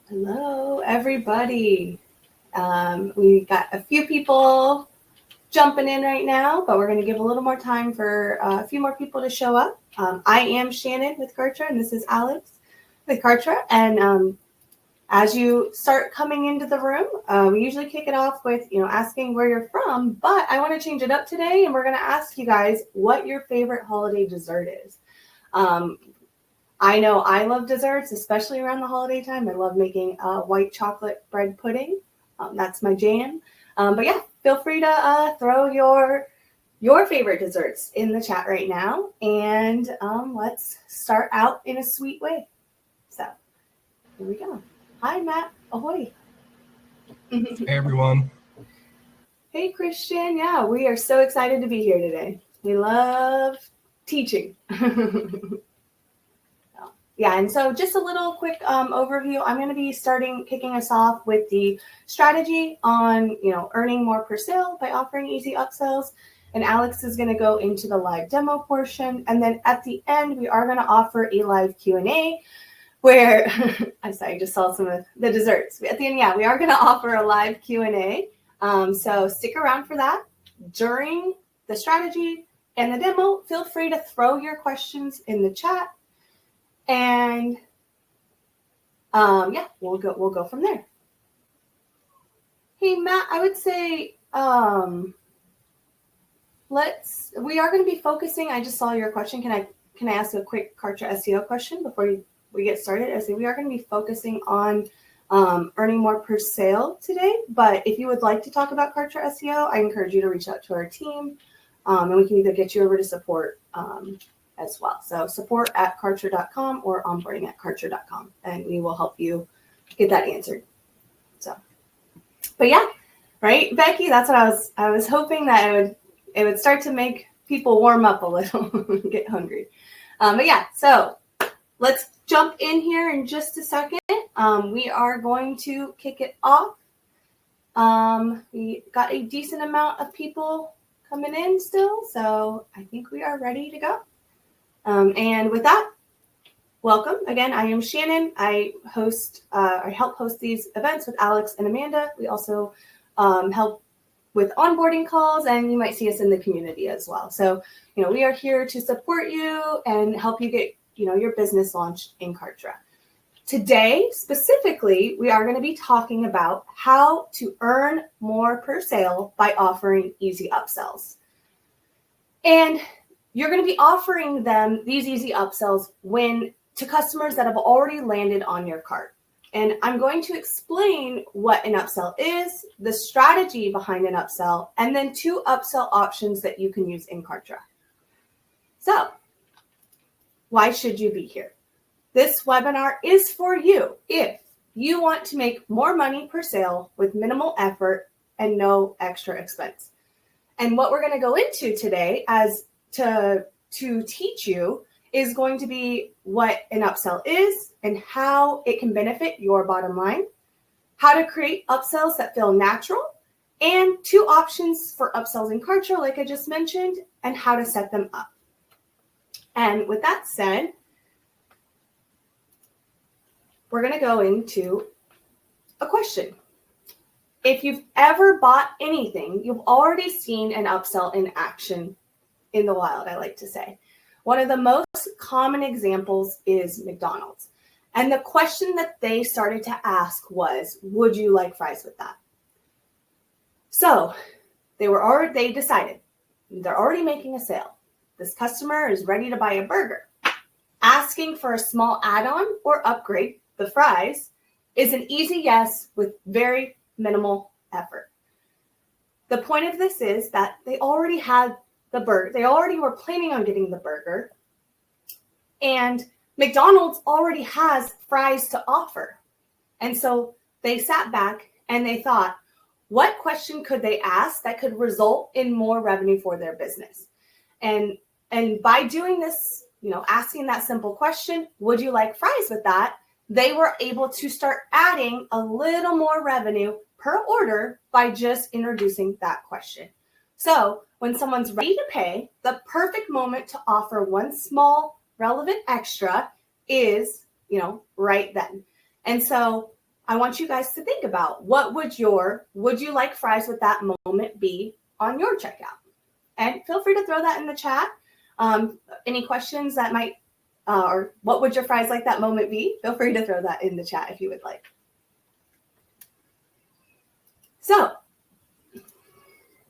Hello, everybody. We got a few people jumping in right now, but we're going to give a little more time for a few more people to show up. I am Shannon with Kartra, and this is Alex with Kartra. And as you start coming into the room, we usually kick it off with, asking where you're from, but I want to change it up today, and we're going to ask you guys what your favorite holiday dessert is. I know I love desserts, especially around the holiday time. I love making white chocolate bread pudding. That's my jam. But yeah, feel free to throw your favorite desserts in the chat right now. And let's start out in a sweet way. So here we go. Hi, Matt. Ahoy. Hey, everyone. Hey, Christian. Yeah, we are so excited to be here today. We love teaching. Yeah, and so just a little quick overview. I'm going to be kicking us off with the strategy on, earning more per sale by offering easy upsells. And Alex is going to go into the live demo portion. And then at the end, we are going to offer a live Q&A where, I'm sorry, I just saw some of the desserts. At the end, yeah, we are going to offer a live Q&A. So stick around for that. During the strategy and the demo, feel free to throw your questions in the chat. And we'll go from there. Hey, Matt, I would say we are going to be focusing. I just saw your question. Can I ask a quick Kartra SEO question before we get started? I say we are going to be focusing on earning more per sale today. But if you would like to talk about Kartra SEO, I encourage you to reach out to our team, and we can either get you over to support as well. So support@kartra.com or onboarding@kartra.com, and we will help you get that answered. So, but yeah, right, Becky, that's what I was hoping that it would start to make people warm up a little, get hungry. But yeah, so let's jump in here in just a second. We are going to kick it off. We got a decent amount of people coming in still, so I think we are ready to go. And with that, welcome. Again, I am Shannon. I help host these events with Alex and Amanda. We also help with onboarding calls, and you might see us in the community as well. So, we are here to support you and help you get, your business launched in Kartra. Today, specifically, we are going to be talking about how to earn more per sale by offering easy upsells. And you're going to be offering them these easy upsells to customers that have already landed on your cart. And I'm going to explain what an upsell is, the strategy behind an upsell, and then 2 upsell options that you can use in Kartra. So, why should you be here? This webinar is for you if you want to make more money per sale with minimal effort and no extra expense. And what we're going to go into today to teach you is going to be what an upsell is and how it can benefit your bottom line, how to create upsells that feel natural, and 2 options for upsells in Kartra, like I just mentioned, and how to set them up. And with that said, we're going to go into a question. If you've ever bought anything, you've already seen an upsell in action in the wild, I like to say. One of the most common examples is McDonald's. And the question that they started to ask was, would you like fries with that? So they decided they're already making a sale. This customer is ready to buy a burger. Asking for a small add-on or upgrade, the fries, is an easy yes with very minimal effort. The point of this is that they already had the burger. They already were planning on getting the burger. And McDonald's already has fries to offer. And so they sat back and they thought, what question could they ask that could result in more revenue for their business? And by doing this, asking that simple question, would you like fries with that? They were able to start adding a little more revenue per order by just introducing that question. So when someone's ready to pay, the perfect moment to offer one small relevant extra is, right then. And so I want you guys to think about what would you like fries with that moment be on your checkout? And feel free to throw that in the chat. Any questions that might, or what would your fries like that moment be? Feel free to throw that in the chat if you would like. So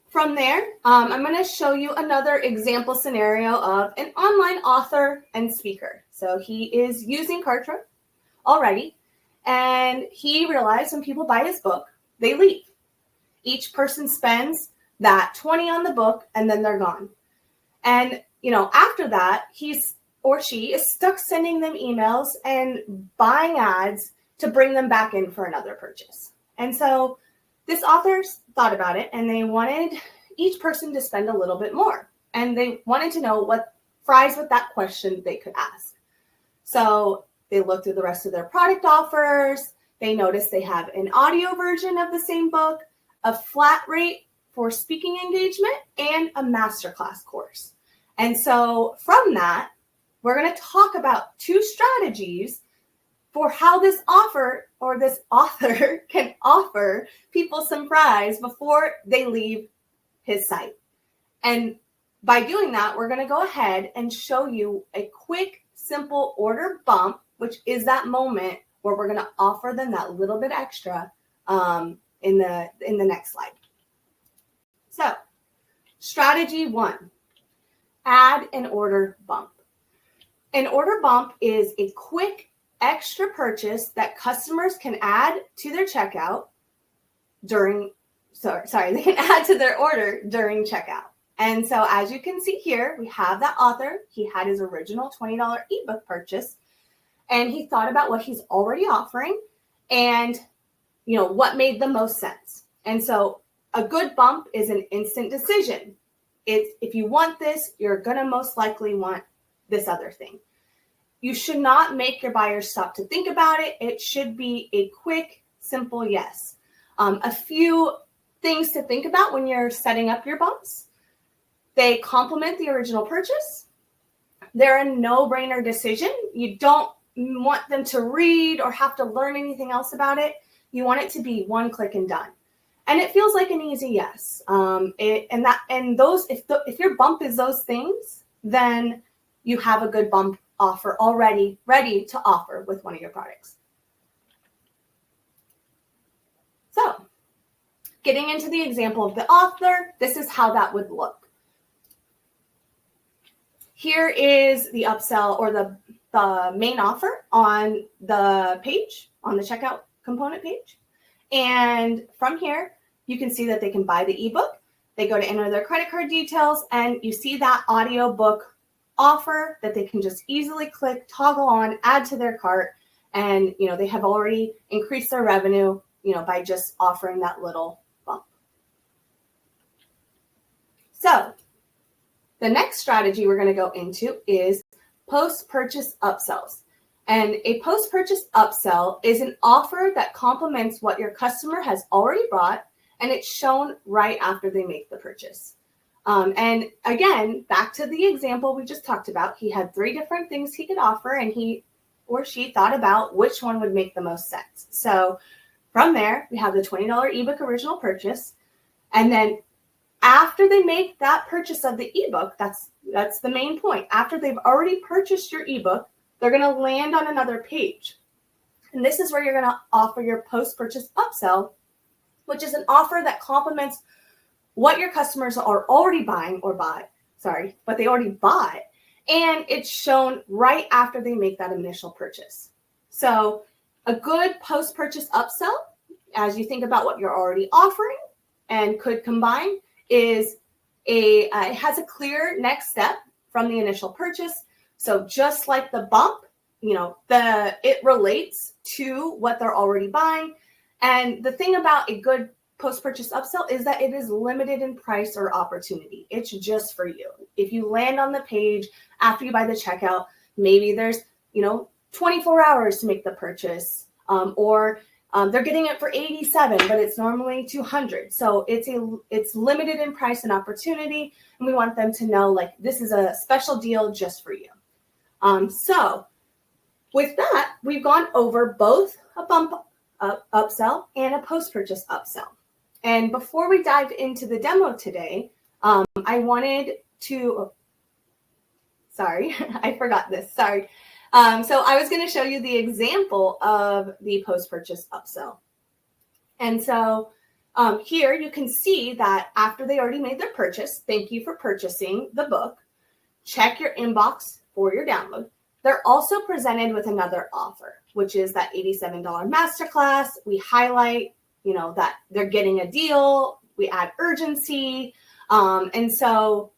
from there, I'm going to show you another example scenario of an online author and speaker. So he is using Kartra already, and he realized when people buy his book, they leave. Each person spends that $20 on the book, and then they're gone. And, after that, he's or she is stuck sending them emails and buying ads to bring them back in for another purchase. And so this author thought about it, and they wanted each person to spend a little bit more. And they wanted to know what fries with that question they could ask. So they looked through the rest of their product offers. They noticed they have an audio version of the same book, a flat rate for speaking engagement, and a masterclass course. And so from that, we're going to talk about 2 strategies for how this offer or this author can offer people some fries before they leave his site. And by doing that, we're going to go ahead and show you a quick, simple order bump, which is that moment where we're going to offer them that little bit extra in the next slide. So, strategy 1, add an order bump. An order bump is a quick extra purchase that customers can add to their checkout they can add to their order during checkout. And so as you can see here, we have that author. He had his original $20 ebook purchase, and he thought about what he's already offering and, what made the most sense. And so a good bump is an instant decision. If you want this, you're going to most likely want this other thing. You should not make your buyers stop to think about it. It should be a quick, simple yes. A few things to think about when you're setting up your bumps. They complement the original purchase. They're a no-brainer decision. You don't want them to read or have to learn anything else about it. You want it to be one click and done. And it feels like an easy yes. If your bump is those things, then you have a good bump offer already ready to offer with one of your products. So, getting into the example of the author, this is how that would look. Here is the upsell or the main offer on the page, on the checkout component page. And from here, you can see that they can buy the ebook. They go to enter their credit card details, and you see that audio book offer that they can just easily click, toggle on, add to their cart. And, they have already increased their revenue, by just offering that little bump. So the next strategy we're going to go into is post-purchase upsells. And a post-purchase upsell is an offer that complements what your customer has already bought, and it's shown right after they make the purchase. And again, back to the example we just talked about, he had 3 different things he could offer, and he or she thought about which one would make the most sense. So from there, we have the $20 ebook original purchase. And then after they make that purchase of the ebook, that's the main point. After they've already purchased your ebook, they're going to land on another page. And this is where you're going to offer your post-purchase upsell, which is an offer that complements what your customers are already buying what they already bought. And it's shown right after they make that initial purchase. So a good post-purchase upsell, as you think about what you're already offering and could combine, is it has a clear next step from the initial purchase. So just like the bump, it relates to what they're already buying. And the thing about a good post-purchase upsell is that it is limited in price or opportunity. It's just for you. If you land on the page after you buy the checkout, maybe there's, 24 hours to make the purchase, or they're getting it for $87, but it's normally $200. So it's limited in price and opportunity, and we want them to know this is a special deal just for you. So with that, we've gone over both a bump upsell and a post-purchase upsell. And before we dive into the demo today, I wanted to, sorry, I forgot this, sorry. So I was going to show you the example of the post-purchase upsell. And so here you can see that after they already made their purchase, thank you for purchasing the book, check your inbox for your download. They're also presented with another offer, which is that $87 masterclass. We highlight, that they're getting a deal. We add urgency. And so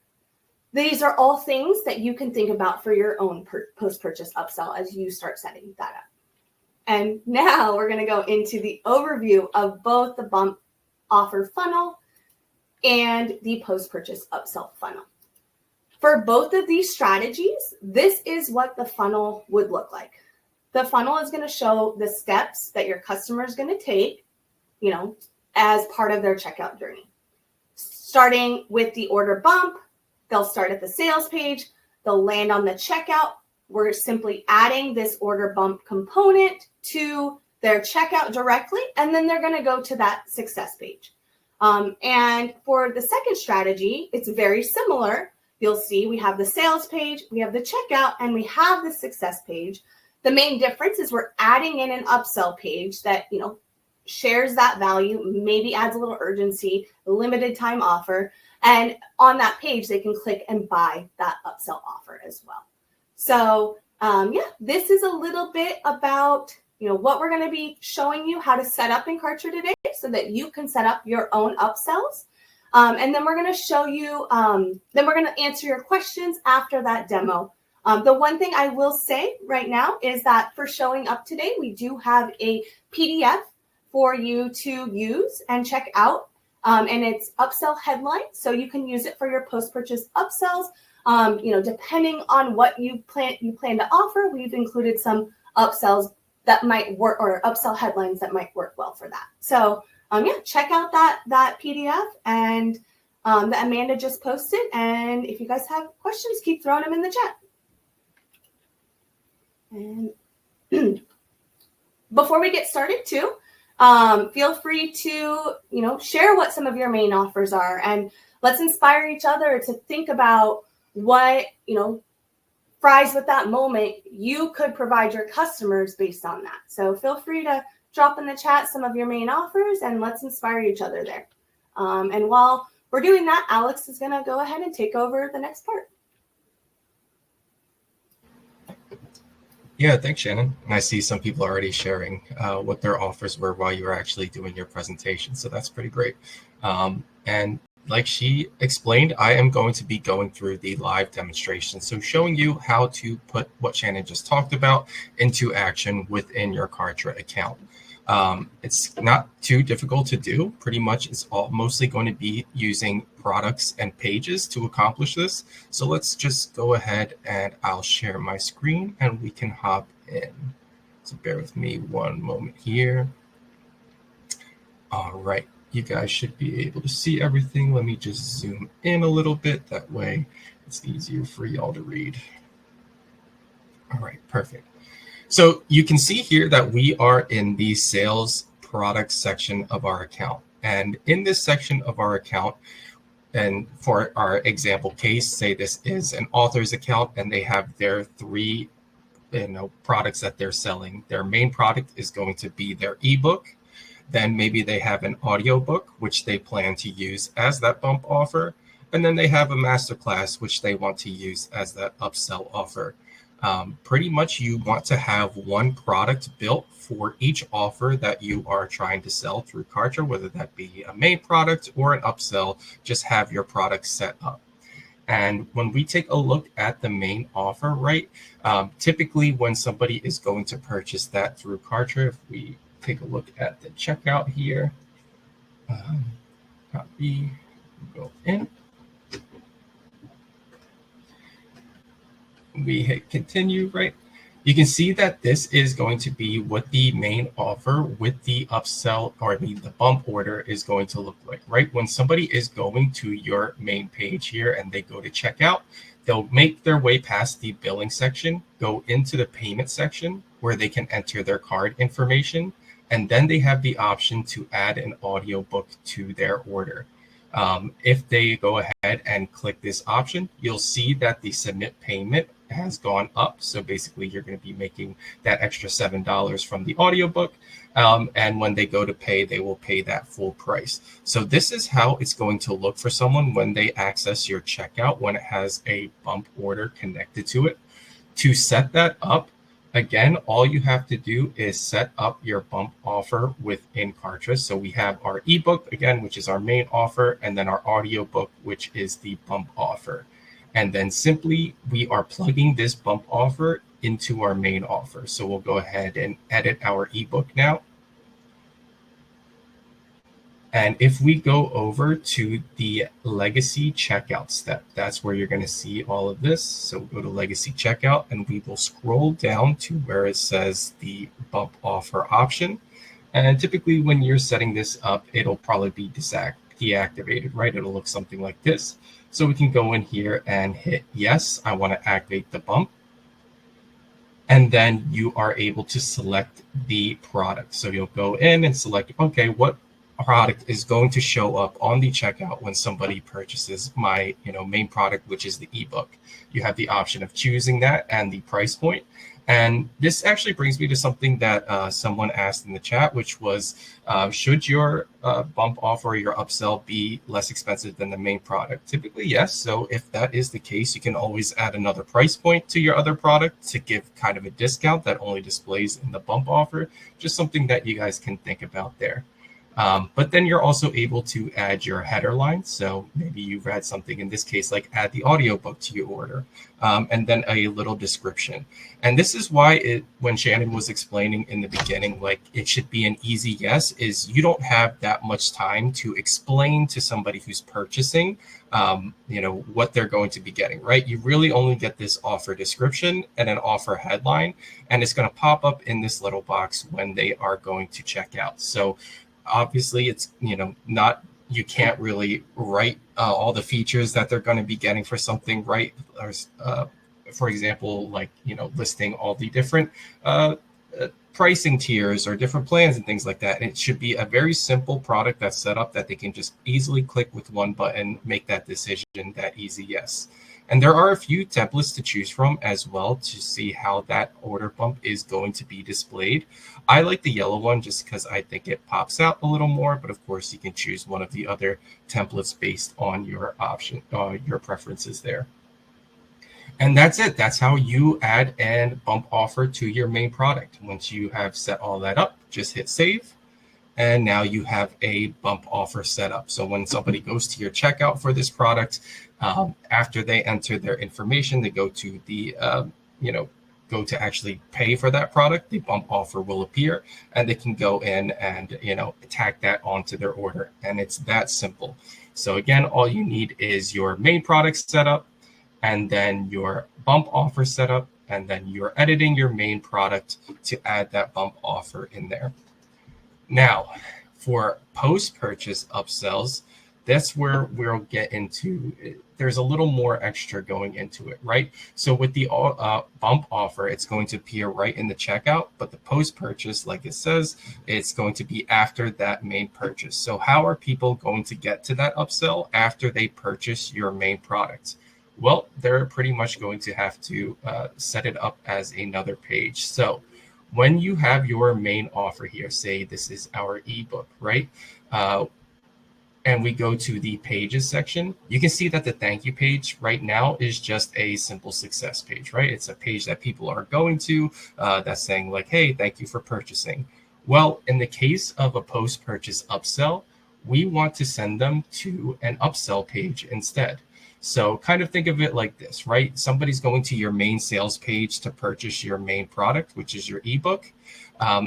these are all things that you can think about for your own post-purchase upsell as you start setting that up. And now we're going to go into the overview of both the bump offer funnel and the post-purchase upsell funnel. For both of these strategies, this is what the funnel would look like. The funnel is going to show the steps that your customer is going to take, as part of their checkout journey. Starting with the order bump, they'll start at the sales page, they'll land on the checkout. We're simply adding this order bump component to their checkout directly, and then they're going to go to that success page. And for the second strategy, it's very similar. You'll see we have the sales page, we have the checkout, and we have the success page. The main difference is we're adding in an upsell page that, shares that value, maybe adds a little urgency, limited time offer. And on that page, they can click and buy that upsell offer as well. So this is a little bit about, what we're going to be showing you how to set up in Kartra today so that you can set up your own upsells. And then we're going to show you, then we're going to answer your questions after that demo. The one thing I will say right now is that for showing up today, we do have a PDF for you to use and check out. And it's upsell headlines. So you can use it for your post-purchase upsells. Depending on what you plan to offer, we've included some upsells that might work, or upsell headlines that might work well for that. So check out that PDF and that Amanda just posted. And if you guys have questions, keep throwing them in the chat. And before we get started too, feel free to, share what some of your main offers are, and let's inspire each other to think about what, fries with that moment you could provide your customers based on that. So feel free to drop in the chat some of your main offers, and let's inspire each other there. And while we're doing that, Alex is going to go ahead and take over the next part. Yeah, thanks, Shannon. And I see some people already sharing what their offers were while you were actually doing your presentation. So that's pretty great. And like she explained, I am going to be going through the live demonstration. So showing you how to put what Shannon just talked about into action within your Kartra account. It's not too difficult to do. Pretty much it's all mostly going to be using products and pages to accomplish this. So let's just go ahead and I'll share my screen and we can hop in. So bear with me one moment here. All right, you guys should be able to see everything. Let me just zoom in a little bit. That way it's easier for y'all to read. All right, perfect. So you can see here that we are in the sales products section of our account. And in this section of our account, and for our example case, say this is an author's account and they have their three products that they're selling. Their main product is going to be their ebook. Then maybe they have an audiobook, which they plan to use as that bump offer. And then they have a masterclass, which they want to use as that upsell offer. Pretty much you want to have one product built for each offer that you are trying to sell through Kartra, whether that be a main product or an upsell. Just have your product set up. And when we take a look at the main offer, right, typically when somebody is going to purchase that through Kartra, if we take a look at the checkout here, copy, go in. We hit continue, right? You can see that this is going to be what the main offer with the upsell, or the bump order is going to look like, right? When somebody is going to your main page here and they go to checkout, they'll make their way past the billing section, go into the payment section where they can enter their card information. and then they have the option to add an audiobook to their order. If they go ahead and click this option, you'll see that the submit payment has gone up. So basically, you're going to be making that extra $7 from the audiobook. And when they go to pay, they will pay that full price. So this is how it's going to look for someone when they access your checkout, when it has a bump order connected to it. To set that up, again, all you have to do is set up your bump offer within Kartra. So we have our ebook, again, which is our main offer, and then our audiobook, which is the bump offer. And then simply we are plugging this bump offer into our main offer. So we'll go ahead and edit our ebook now. And if we go over to the legacy checkout step, that's where you're going to see all of this. So we'll go to legacy checkout and we will scroll down to where it says the bump offer option. And typically when you're setting this up, it'll probably be deactivated, right? It'll look something like this. So we can go in here and hit yes, I want to activate the bump. And then you are able to select the product. So you'll go in and select, okay, what product is going to show up on the checkout when somebody purchases my main product, which is the ebook. You have the option of choosing that and the price point. And this actually brings me to something that someone asked in the chat, which was, should your bump offer or your upsell be less expensive than the main product? Typically, yes. So if that is the case, you can always add another price point to your other product to give kind of a discount that only displays in the bump offer. Just something that you guys can think about there. But then you're also able to add your header line. So maybe you've had something in this case, like add the audiobook to your order, and then a little description. And this is why when Shannon was explaining in the beginning, like it should be an easy yes, is you don't have that much time to explain to somebody who's purchasing, what they're going to be getting, right? You really only get this offer description and an offer headline, and it's going to pop up in this little box when they are going to check out. So obviously, it's not, you can't really write all the features that they're going to be getting for something, right? Or, for example, like listing all the different pricing tiers or different plans and things like that. And it should be a very simple product that's set up that they can just easily click with one button, make that decision, that easy yes. And there are a few templates to choose from as well to see how that order bump is going to be displayed. I like the yellow one just because I think it pops out a little more, but of course you can choose one of the other templates based on your option, your preferences there. And that's it. That's how you add and bump offer to your main product. Once you have set all that up, just hit save. And now you have a bump offer set up. So when somebody goes to your checkout for this product, after they enter their information, they go to the, go to actually pay for that product, the bump offer will appear and they can go in and, tack that onto their order. And it's that simple. So again, all you need is your main product setup and then your bump offer setup, and then you're editing your main product to add that bump offer in there. Now, for post-purchase upsells, that's where we'll get into, there's a little more extra going into it, right? So with the bump offer, it's going to appear right in the checkout, but the post-purchase, like it says, it's going to be after that main purchase. So how are people going to get to that upsell after they purchase your main product? Well, they're pretty much going to have to set it up as another page. So when you have your main offer here, say this is our ebook, right? And we go to the pages section, you can see that the thank you page right now is just a simple success page, right? It's a page that people are going to that's saying like, hey, thank you for purchasing. Well, in the case of a post-purchase upsell, we want to send them to an upsell page instead. So kind of think of it like this, right? Somebody's going to your main sales page to purchase your main product, which is your ebook.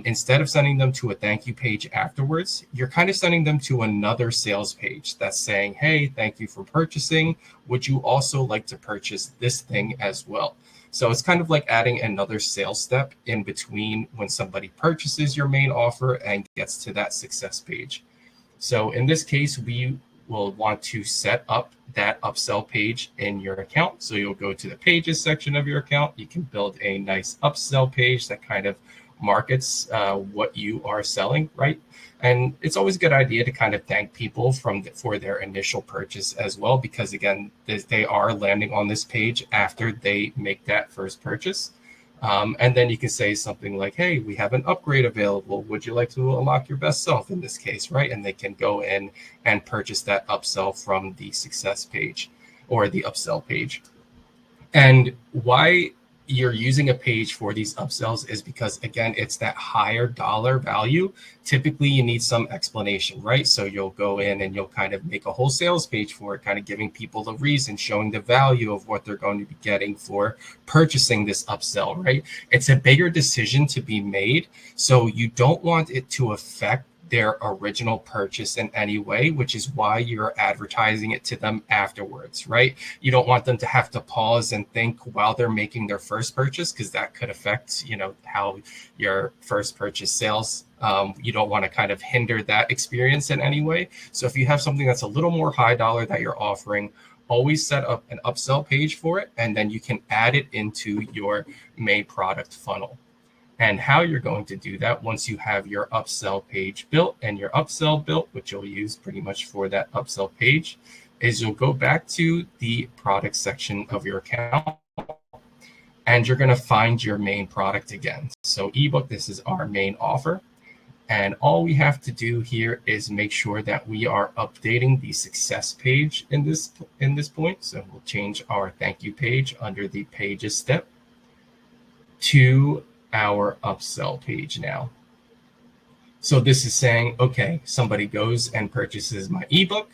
Instead of sending them to a thank you page afterwards, you're kind of sending them to another sales page that's saying, hey, thank you for purchasing. Would you also like to purchase this thing as well? So it's kind of like adding another sales step in between when somebody purchases your main offer and gets to that success page. So in this case, we will want to set up that upsell page in your account. So you'll go to the pages section of your account. You can build a nice upsell page that kind of markets what you are selling, right? And it's always a good idea to kind of thank people for their initial purchase as well, because again, they are landing on this page after they make that first purchase. And then you can say something like, hey, we have an upgrade available. Would you like to unlock your best self in this case, right? And they can go in and purchase that upsell from the success page or the upsell page. And why you're using a page for these upsells is because, again, it's that higher dollar value. Typically, you need some explanation, right? So you'll go in and you'll kind of make a whole sales page for it, kind of giving people the reason, showing the value of what they're going to be getting for purchasing this upsell, right? It's a bigger decision to be made. So you don't want it to affect their original purchase in any way, which is why you're advertising it to them afterwards, right? You don't want them to have to pause and think while they're making their first purchase, because that could affect, how your first purchase sales. You don't want to kind of hinder that experience in any way. So if you have something that's a little more high dollar that you're offering, always set up an upsell page for it, and then you can add it into your main product funnel. And how you're going to do that once you have your upsell page built and your upsell built, which you'll use pretty much for that upsell page, is you'll go back to the product section of your account and you're going to find your main product again. So ebook, this is our main offer. And all we have to do here is make sure that we are updating the success page in this point. So we'll change our thank you page under the pages step to our upsell page now. So this is saying, okay, somebody goes and purchases my ebook.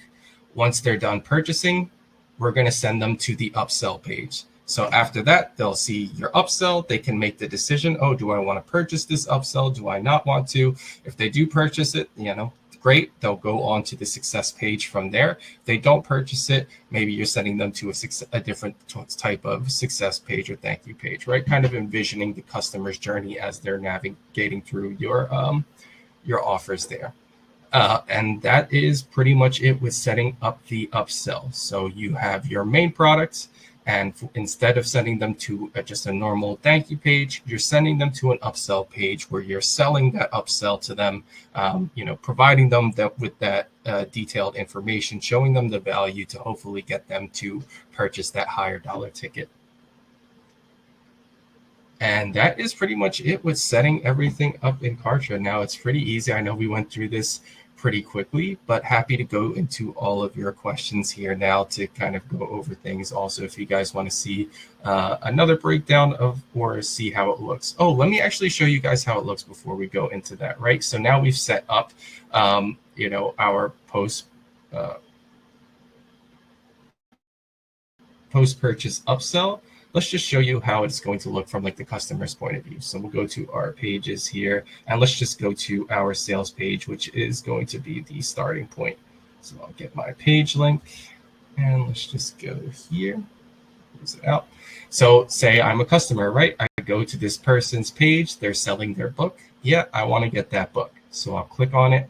Once they're done purchasing, we're going to send them to the upsell page. So after that, they'll see your upsell. They can make the decision, oh, do I want to purchase this upsell? Do I not want to? If they do purchase it, great. They'll go on to the success page from there. If they don't purchase it, maybe you're sending them to a different type of success page or thank you page, right? Kind of envisioning the customer's journey as they're navigating through your offers there. And that is pretty much it with setting up the upsell. So you have your main products, and instead of sending them to just a normal thank you page, you're sending them to an upsell page where you're selling that upsell to them, providing them with that detailed information, showing them the value to hopefully get them to purchase that higher dollar ticket. And that is pretty much it with setting everything up in Kartra. Now, it's pretty easy. I know we went through this pretty quickly, but happy to go into all of your questions here now to kind of go over things. Also, if you guys want to see another breakdown or see how it looks. Oh, let me actually show you guys how it looks before we go into that, right? So now we've set up, our post-purchase upsell. Let's just show you how it's going to look from the customer's point of view. So we'll go to our pages here, and let's just go to our sales page, which is going to be the starting point. So I'll get my page link, and let's just go here. Close it out. So say I'm a customer, right? I go to this person's page. They're selling their book. Yeah, I want to get that book. So I'll click on it.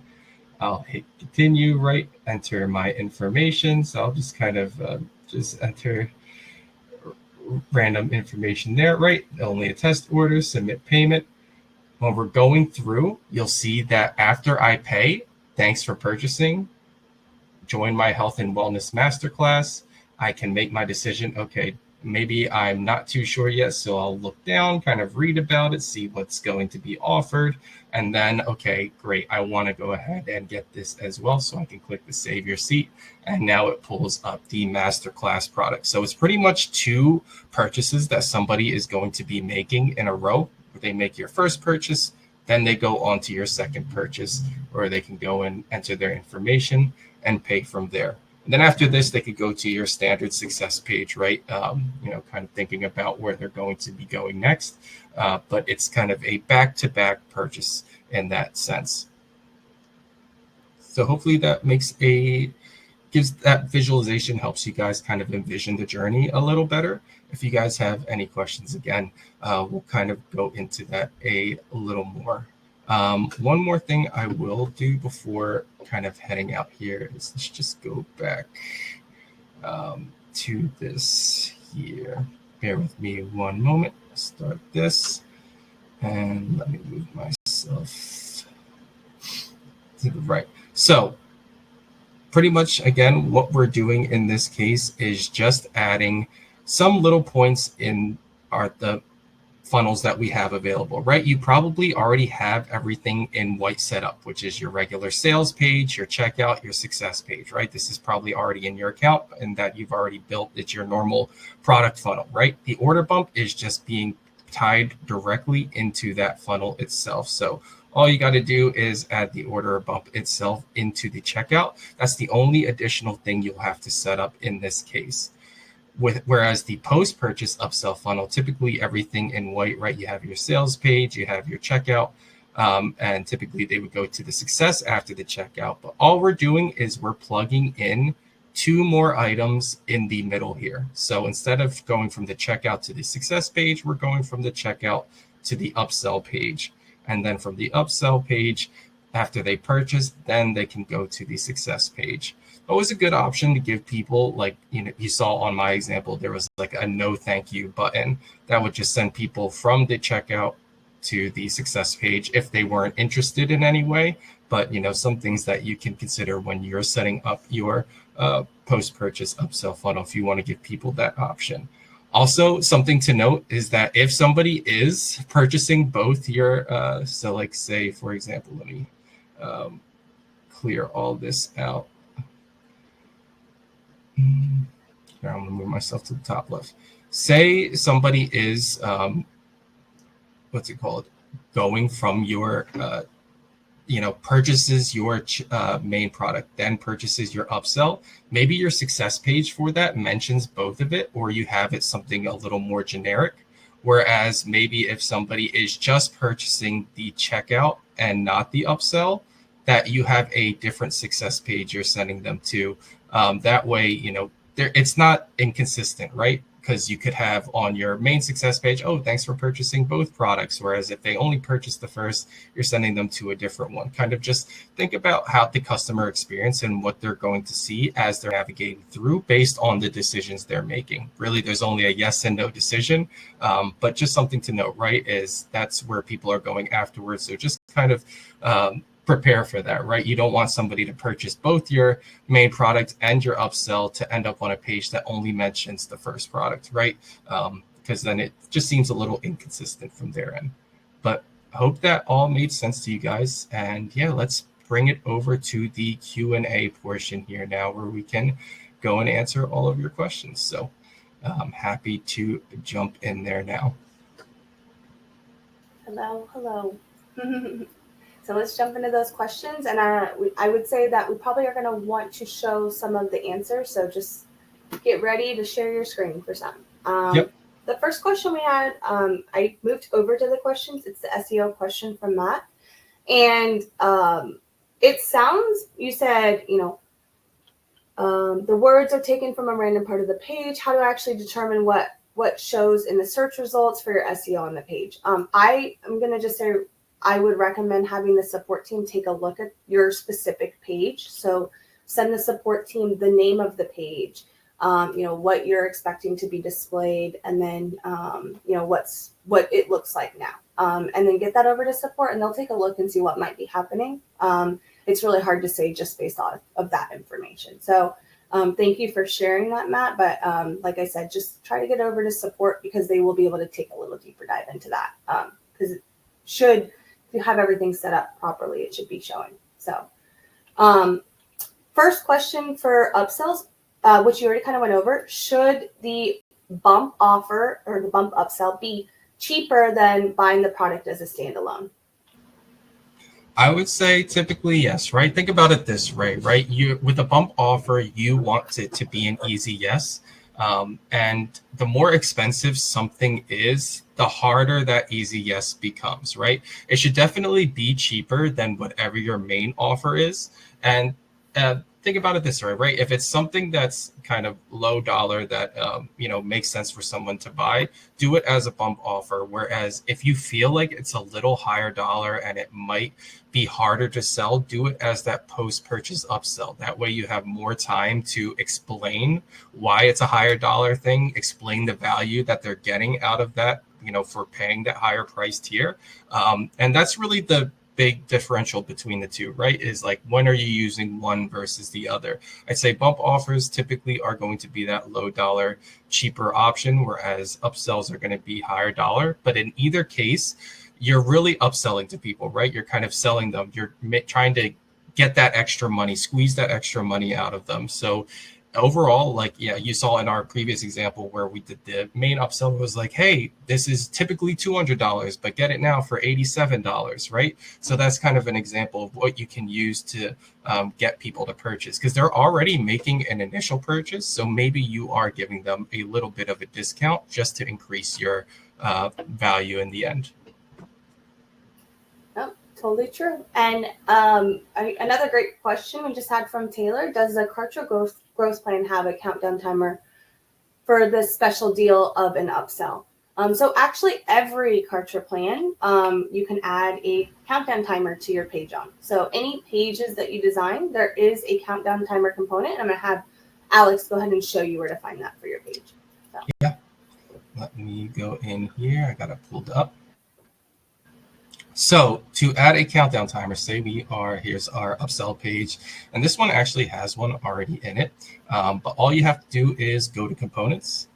I'll hit continue, right? Enter my information. So I'll just kind of just enter random information there, right? Only a test order, submit payment. When we're going through, you'll see that after I pay, thanks for purchasing, join my health and wellness masterclass, I can make my decision. Okay, maybe I'm not too sure yet, so I'll look down, kind of read about it, see what's going to be offered, and then, okay, great, I want to go ahead and get this as well, so I can click the Save Your Seat, and now it pulls up the masterclass product. So it's pretty much 2 purchases that somebody is going to be making in a row. They make your first purchase, then they go on to your second purchase, or they can go and enter their information and pay from there. And then after this, they could go to your standard success page, right? Kind of thinking about where they're going to be going next. But it's kind of a back-to-back purchase in that sense. So hopefully that gives that visualization, helps you guys kind of envision the journey a little better. If you guys have any questions, again, we'll kind of go into that a little more. One more thing I will do before kind of heading out here is let's just go back to this here. Bear with me one moment. Start this. And let me move myself to the right. So pretty much, again, what we're doing in this case is just adding some little points in the funnels that we have available, right? You probably already have everything in white setup, which is your regular sales page, your checkout, your success page, right? This is probably already in your account and that you've already built. It's your normal product funnel, right? The order bump is just being tied directly into that funnel itself. So all you got to do is add the order bump itself into the checkout. That's the only additional thing you'll have to set up in this case. Whereas the post-purchase upsell funnel, typically everything in white, right? You have your sales page, you have your checkout, and typically they would go to the success after the checkout. But all we're doing is we're plugging in 2 more items in the middle here. So instead of going from the checkout to the success page, we're going from the checkout to the upsell page. And then from the upsell page, after they purchase, then they can go to the success page. Always a good option to give people, like, you saw on my example, there was like a no thank you button that would just send people from the checkout to the success page if they weren't interested in any way. But, some things that you can consider when you're setting up your post-purchase upsell funnel if you want to give people that option. Also, something to note is that if somebody is purchasing both your, so like say, for example, let me clear all this out. Here, I'm gonna move myself to the top left. Say somebody is, what's it called? Going from your, purchases your main product, then purchases your upsell. Maybe your success page for that mentions both of it, or you have it something a little more generic. Whereas maybe if somebody is just purchasing the checkout and not the upsell, that you have a different success page you're sending them to. That way, it's not inconsistent, right? Because you could have on your main success page, oh, thanks for purchasing both products. Whereas if they only purchase the first, you're sending them to a different one. Kind of just think about how the customer experience and what they're going to see as they're navigating through based on the decisions they're making. Really, there's only a yes and no decision. But just something to note, right, is that's where people are going afterwards. So just kind of prepare for that, right? You don't want somebody to purchase both your main product and your upsell to end up on a page that only mentions the first product, right? Because then it just seems a little inconsistent from their end. But I hope that all made sense to you guys. And yeah, let's bring it over to the Q&A portion here now where we can go and answer all of your questions. So I'm happy to jump in there now. Hello. So let's jump into those questions. And I would say that we probably are going to want to show some of the answers. So just get ready to share your screen for some. Yep. The first question we had, I moved over to the questions. It's the SEO question from Matt. And it sounds, you said, the words are taken from a random part of the page. How do I actually determine what shows in the search results for your SEO on the page? I am going to just say, I would recommend having the support team take a look at your specific page. So send the support team the name of the page, what you're expecting to be displayed, and then, what it looks like now. And then get that over to support and they'll take a look and see what might be happening. It's really hard to say just based off of that information. So thank you for sharing that, Matt. But like I said, just try to get over to support because they will be able to take a little deeper dive into that. Because it should, if you have everything set up properly, it should be showing. So first question for upsells, which you already kind of went over, should the bump offer or the bump upsell be cheaper than buying the product as a standalone? I would say typically yes, right? Think about it this way, right? You with a bump offer, you want it to be an easy yes. And the more expensive something is, the harder that easy yes becomes, right? It should definitely be cheaper than whatever your main offer is. And think about it this way, right? If it's something that's kind of low dollar that, makes sense for someone to buy, do it as a bump offer. Whereas if you feel like it's a little higher dollar and it might be harder to sell, do it as that post-purchase upsell. That way you have more time to explain why it's a higher dollar thing, explain the value that they're getting out of that for paying that higher price tier. And that's really the big differential between the two, right? Is like, when are you using one versus the other? I'd say bump offers typically are going to be that low dollar, cheaper option, whereas upsells are going to be higher dollar. But in either case, you're really upselling to people, right? You're kind of selling them. You're trying to get that extra money, squeeze that extra money out of them. So overall, like, yeah, you saw in our previous example where we did the main upsell was like, hey, this is typically $200, but get it now for $87, right? So that's kind of an example of what you can use to get people to purchase, because they're already making an initial purchase. So maybe you are giving them a little bit of a discount just to increase your value in the end. Totally true. And another great question we just had from Taylor: does the Kartra growth plan have a countdown timer for the special deal of an upsell? So actually, every Kartra plan, you can add a countdown timer to your page on. So any pages that you design, there is a countdown timer component. I'm going to have Alex go ahead and show you where to find that for your page. So. Yeah. Let me go in here. I got it pulled up. So to add a countdown timer, say here's our upsell page, and this one actually has one already in it. But all you have to do is go to components.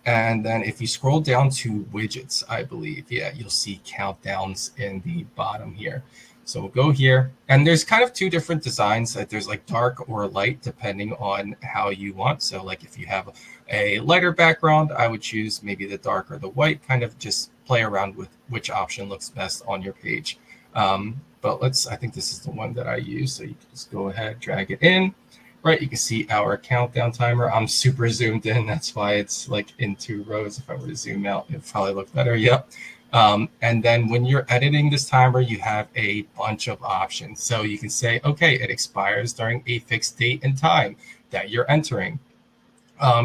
And then if you scroll down to widgets, I believe, yeah, you'll see countdowns in the bottom here. So we'll go here, and there's kind of two different designs. There's like dark or light, depending on how you want. So like if you have a lighter background, I would choose maybe the dark or the white, kind of just play around with which option looks best on your page. But I think this is the one that I use. So you can just go ahead, drag it in, right? You can see our countdown timer. I'm super zoomed in. That's why it's like in 2 rows. If I were to zoom out, it'd probably look better. Yep. And then when you're editing this timer, you have a bunch of options. So you can say, okay, it expires during a fixed date and time that you're entering.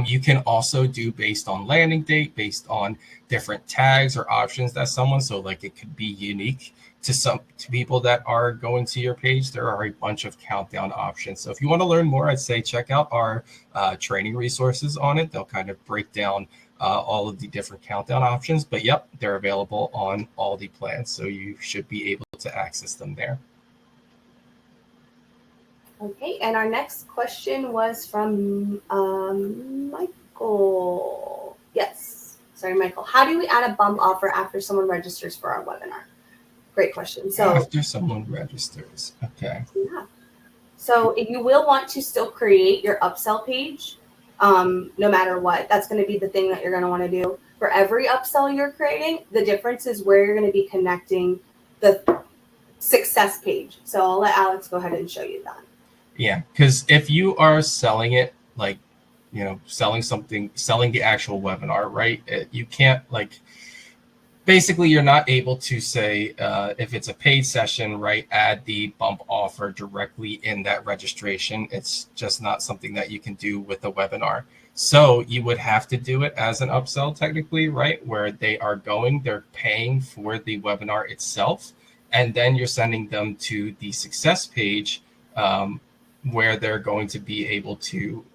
You can also do based on landing date, based on different tags or options that someone, so like it could be unique to people that are going to your page. There are a bunch of countdown options. So if you want to learn more, I'd say check out our training resources on it. They'll kind of break down all of the different countdown options, but yep, they're available on all the plans. So you should be able to access them there. Okay, and our next question was from Michael. Yes, sorry, Michael. How do we add a bump offer after someone registers for our webinar? Great question. So after someone registers, okay. Yeah. So if you will want to still create your upsell page, no matter what, that's going to be the thing that you're going to want to do for every upsell you're creating. The difference is where you're going to be connecting the success page. So I'll let Alex go ahead and show you that. Yeah, because if you are selling it, like, selling the actual webinar, right? You can't, like, basically you're not able to say, if it's a paid session, right, add the bump offer directly in that registration. It's just not something that you can do with a webinar. So you would have to do it as an upsell technically, right? Where they're paying for the webinar itself. And then you're sending them to the success page, where they're going to be able to,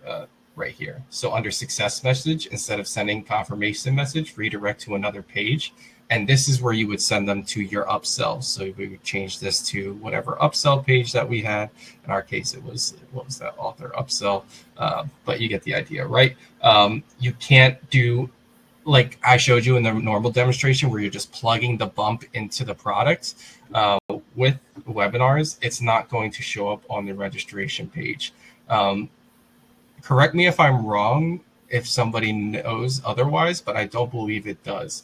right here. So under success message, instead of sending confirmation message, redirect to another page. And this is where you would send them to your upsell. So we would change this to whatever upsell page that we had. In our case, it was, what was that, author upsell? But you get the idea, right? You can't do, like I showed you in the normal demonstration, where you're just plugging the bump into the product. With webinars, it's not going to show up on the registration page. Correct me if I'm wrong, if somebody knows otherwise, but I don't believe it does.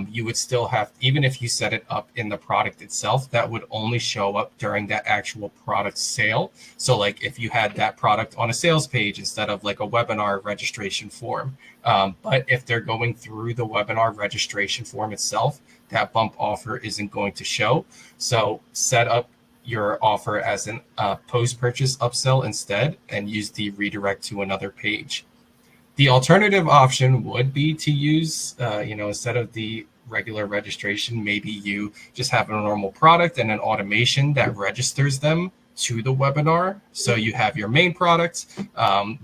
You would still have, even if you set it up in the product itself, that would only show up during that actual product sale. So like if you had that product on a sales page instead of like a webinar registration form. But if they're going through the webinar registration form itself, that bump offer isn't going to show. So set up your offer as an post-purchase upsell instead, and use the redirect to another page. The alternative option would be to use, instead of the regular registration, maybe you just have a normal product and an automation that registers them to the webinar. So you have your main product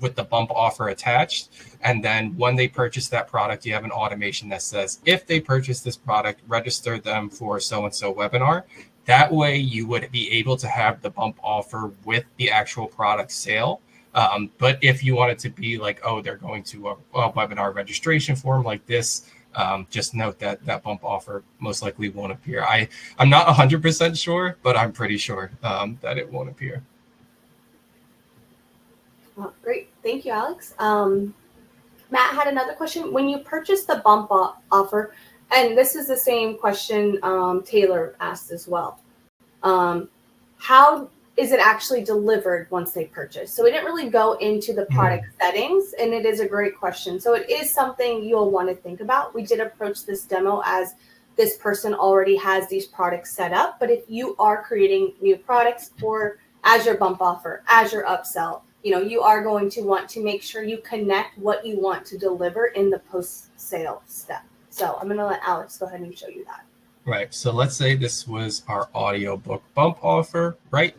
with the bump offer attached. And then when they purchase that product, you have an automation that says, if they purchase this product, register them for so-and-so webinar. That way you would be able to have the bump offer with the actual product sale. But if you want it to be like, oh, they're going to a webinar registration form like this, just note that that bump offer most likely won't appear. I'm not 100% sure, but I'm pretty sure that it won't appear. Oh, great. Thank you, Alex. Matt had another question. When you purchase the bump offer, and this is the same question Taylor asked as well, how is it actually delivered once they purchase? So we didn't really go into the product settings, and it is a great question. So it is something you'll want to think about. We did approach this demo as this person already has these products set up, but if you are creating new products for as your bump offer, as your upsell, you are going to want to make sure you connect what you want to deliver in the post-sale step. So I'm going to let Alex go ahead and show you that. Right. So let's say this was our audiobook bump offer, right?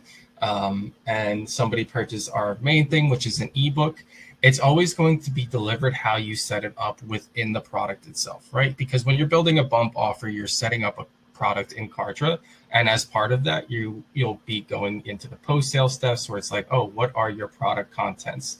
And somebody purchased our main thing, which is an ebook. It's always going to be delivered how you set it up within the product itself, right? Because when you're building a bump offer, you're setting up a product in Kartra. And as part of that, you'll be going into the post-sale steps where it's like, oh, what are your product contents?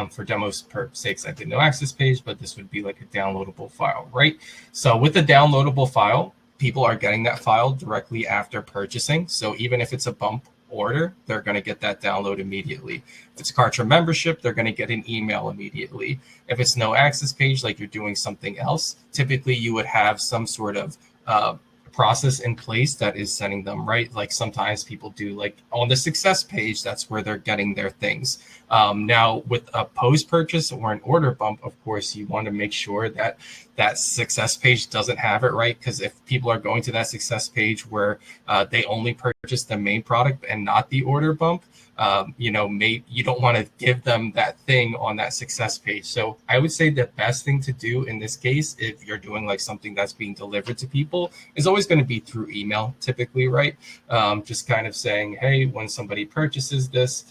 For demos sakes, I did no access page, but this would be like a downloadable file, right? So with the downloadable file, people are getting that file directly after purchasing. So even if it's a bump order, they're going to get that download immediately. If it's Kartra membership, they're going to get an email immediately. If it's no access page, like you're doing something else, typically you would have some sort of process in place that is sending them, right? Like sometimes people do like on the success page, that's where they're getting their things. Now with a post purchase or an order bump, of course, you want to make sure that that success page doesn't have it, right? Because if people are going to that success page where they only purchase the main product and not the order bump, you don't want to give them that thing on that success page. So I would say the best thing to do in this case, if you're doing like something that's being delivered to people, is always going to be through email typically, right? Just kind of saying, hey, when somebody purchases this,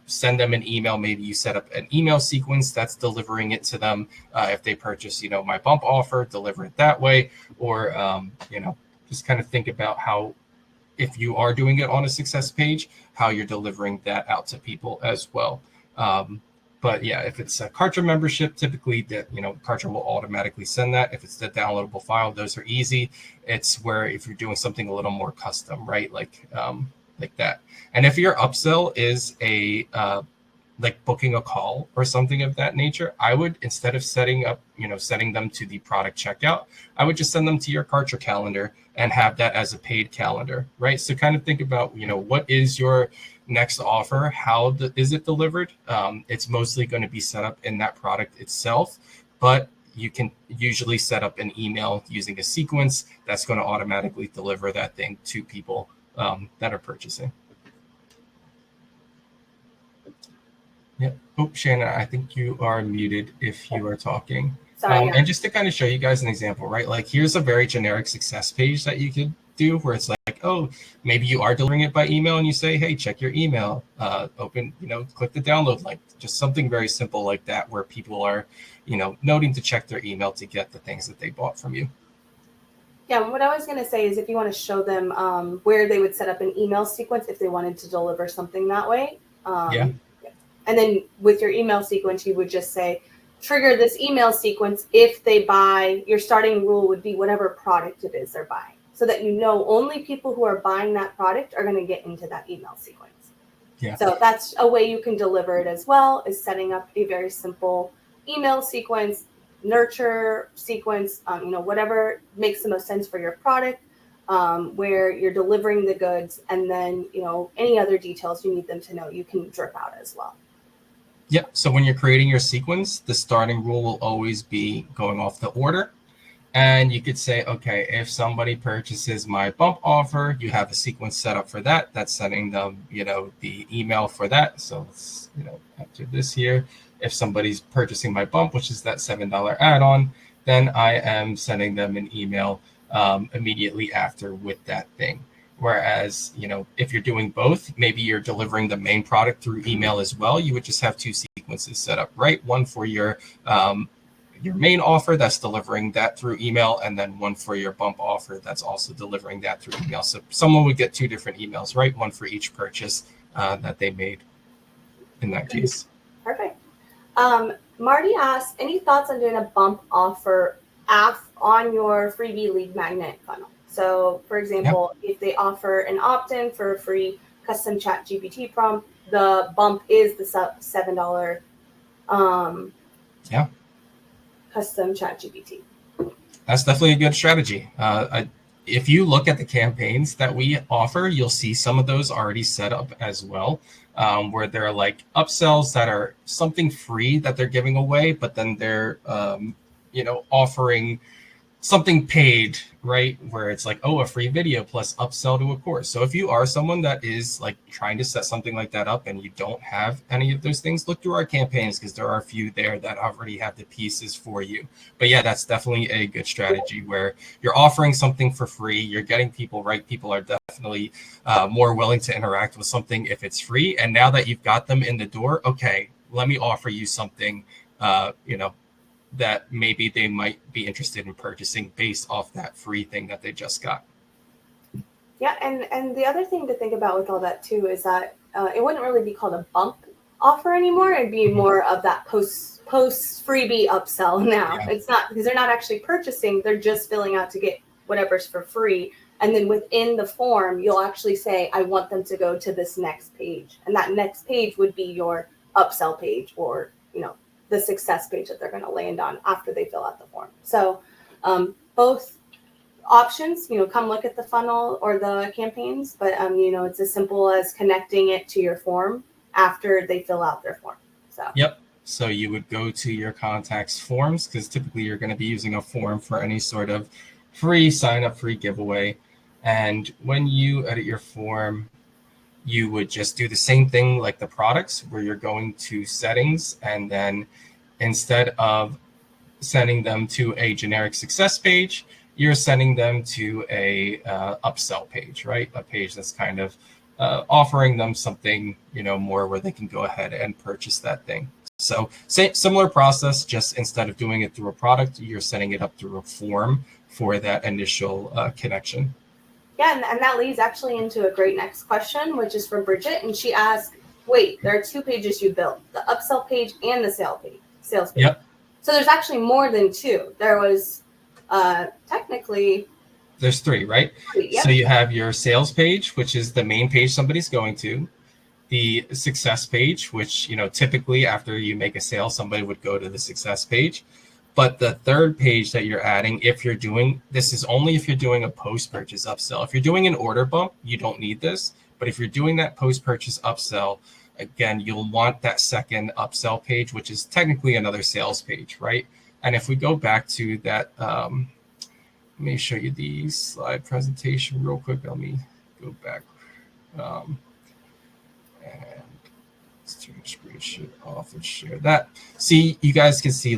send them an email. Maybe you set up an email sequence that's delivering it to them. If they purchase, my bump offer, deliver it that way. Or, just kind of think about how, if you are doing it on a success page, how you're delivering that out to people as well. But yeah, if it's a Kartra membership, typically that, Kartra will automatically send that. If it's the downloadable file, those are easy. It's where if you're doing something a little more custom, right? Like that. And if your upsell is a like booking a call or something of that nature, I would, instead of setting them to the product checkout, I would just send them to your Kartra calendar and have that as a paid calendar, right? So kind of think about, what is your next offer? How is it delivered? It's mostly going to be set up in that product itself, but you can usually set up an email using a sequence that's going to automatically deliver that thing to people that are purchasing. Yeah. Oh, Shannon, I think you are muted if you are talking. Sorry. And just to kind of show you guys an example, right? Like here's a very generic success page that you could do where it's like, oh, maybe you are delivering it by email and you say, hey, check your email, open, click the download link, just something very simple like that where people are, noting to check their email to get the things that they bought from you. Yeah, what I was going to say is if you want to show them where they would set up an email sequence if they wanted to deliver something that way. Yeah. And then with your email sequence, you would just say, trigger this email sequence if they buy, your starting rule would be whatever product it is they're buying. So that only people who are buying that product are going to get into that email sequence. Yeah. So that's a way you can deliver it as well, is setting up a very simple email sequence, nurture sequence, whatever makes the most sense for your product, where you're delivering the goods, and then, any other details you need them to know, you can drip out as well. Yeah. So when you're creating your sequence, the starting rule will always be going off the order. And you could say, okay, if somebody purchases my bump offer, you have a sequence set up for that. That's sending them, the email for that. So let's, after this here, if somebody's purchasing my bump, which is that $7 add-on, then I am sending them an email immediately after with that thing, Whereas, if you're doing both, maybe you're delivering the main product through email as well. You would just have two sequences set up, right? One for your main offer that's delivering that through email, and then one for your bump offer that's also delivering that through email. So someone would get two different emails, right? One for each purchase that they made in that case. Perfect. Marty asks, any thoughts on doing a bump offer on your freebie lead magnet funnel? So, for example, if they offer an opt-in for a free custom chat GPT prompt, the bump is the $7 custom chat GPT. That's definitely a good strategy. If you look at the campaigns that we offer, you'll see some of those already set up as well, where they're like upsells that are something free that they're giving away, but then they're offering something paid, right? Where it's like, a free video plus upsell to a course. So if you are someone that is like trying to set something like that up and you don't have any of those things, look through our campaigns because there are a few there that already have the pieces for you. But yeah, that's definitely a good strategy where you're offering something for free. You're getting people, right? People are definitely more willing to interact with something if it's free. And now that you've got them in the door, okay, let me offer you something, that maybe they might be interested in purchasing based off that free thing that they just got. Yeah, and the other thing to think about with all that too is that it wouldn't really be called a bump offer anymore. It'd be more of that post freebie upsell now. Yeah. It's not, because they're not actually purchasing, they're just filling out to get whatever's for free. And then within the form, you'll actually say, I want them to go to this next page. And that next page would be your upsell page or, the success page that they're going to land on after they fill out the form. So both options, come look at the funnel or the campaigns, but it's as simple as connecting it to your form after they fill out their form. So you would go to your contacts forms, because typically you're going to be using a form for any sort of free sign up, free giveaway. And when you edit your form, you would just do the same thing like the products, where you're going to settings, and then instead of sending them to a generic success page, you're sending them to a upsell page, right? A page that's kind of offering them something, more where they can go ahead and purchase that thing. So similar process, just instead of doing it through a product, you're setting it up through a form for that initial connection. Yeah, and that leads actually into a great next question, which is from Bridget. And she asked, wait, there are two pages you built, the upsell page and the sales page. Yep. So there's actually more than two. There was technically... There's three, right? Yep. So you have your sales page, which is the main page somebody's going to. The success page, which, typically after you make a sale, somebody would go to the success page. But the third page that you're adding, this is only if you're doing a post-purchase upsell. If you're doing an order bump, you don't need this. But if you're doing that post-purchase upsell, again, you'll want that second upsell page, which is technically another sales page, right? And if we go back to that, let me show you the slide presentation real quick. Let me go back. And let's turn the screen off and share that. See, you guys can see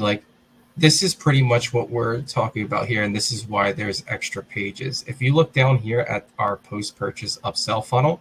this is pretty much what we're talking about here, and this is why there's extra pages. If you look down here at our post-purchase upsell funnel,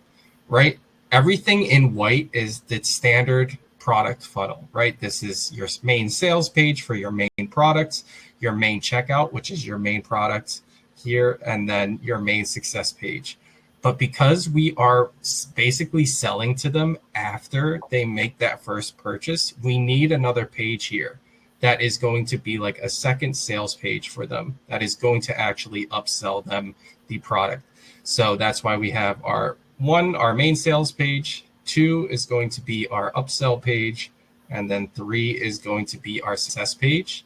right, everything in white is the standard product funnel, right? This is your main sales page for your main products, your main checkout, which is your main product here, and then your main success page. But because we are basically selling to them after they make that first purchase, we need another page here that is going to be like a second sales page for them that is going to actually upsell them the product. So that's why we have our main sales page, 2 is going to be our upsell page, and then 3 is going to be our success page.